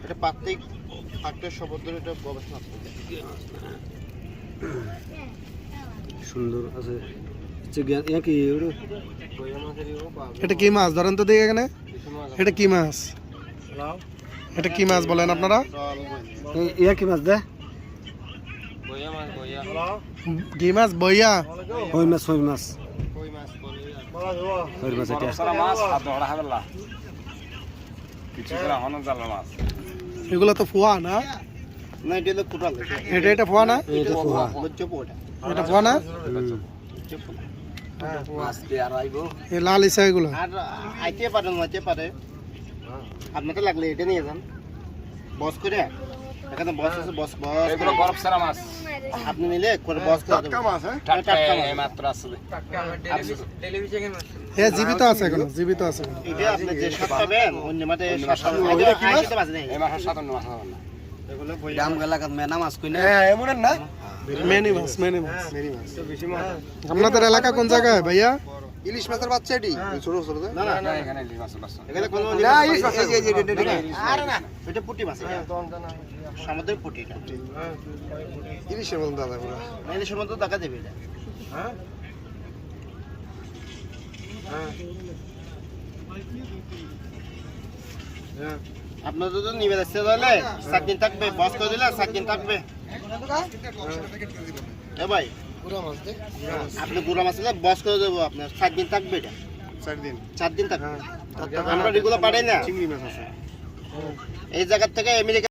এটা প্রত্যেক ফাক্টর সমুদ্র এটা গবেষণা করতে সুন্দর আছে কি এটা কি মাছ ধরেন তো দেখি এখানে এটা কি মাছ এটা কি মাছ বলেন আপনারা কি মাছ দে কি মাছ বইয়া কই মাছ কই মাছ কই মাছ বলে কই মাছ এটা মাছ হাত ধরা হাবেলা কিছু করে হন জাল মাছ এগুলো তো ফোয়া না না এটা তো কুটাল এটা ফোয়া না এটা ফোয়া লজ্জ পোটা এটা ফোয়া না মাছ দিয়ে আর আইবো এই লাল ইসা এগুলো আর আইতে পারে আপনাকে লাগলে এটা নিয়ে যান বস করে এখানে বস আছে বস এগুলো বরফ সারা মাছ আপনি নিলে করে বস করে টাটকা মাছ টাটকা এই মাত্র আসলে হ্যাঁ জীবিত আছে এখনো জীবিত আছে এটা আপনি যে সাত পাবেন অন্য মাঠে সাত আইতে বাজে নাই এই মাছের 57 মাছ হবে না এগুলো দাম গেলাকাত মেনা মাছ কই না এমন না মেনি মাছ মেনি মাছ মেরি মাছ বেশি মাছ আপনাদের এলাকা কোন জায়গায় ভাইয়া ইলিশ মাছের বাচ্চা এটি ছোট ছোট না না না এখানে ইলিশ মাছের বাচ্চা এখানে কোনো না ইলিশ মাছ আরে না এটা পুঁটি মাছ এটা সমুদ্রের পুঁটি এটা ইলিশের মতন দাদা পুরো ইলিশের মতো টাকা দেবে এটা আপনার তো নিবে যাচ্ছে তাহলে 7 দিন থাকবে বস করে দিলে 7 দিন থাকবে এ ভাই আপনি গুড়া মাছ দিলে বস করে দেবো আপনার 7 দিন থাকবে এটা 4 দিন থাকবে আমরা রেগুলার পাঠাই না চিংড়ি মাছ আছে এই জায়গা থেকে আমেরিকা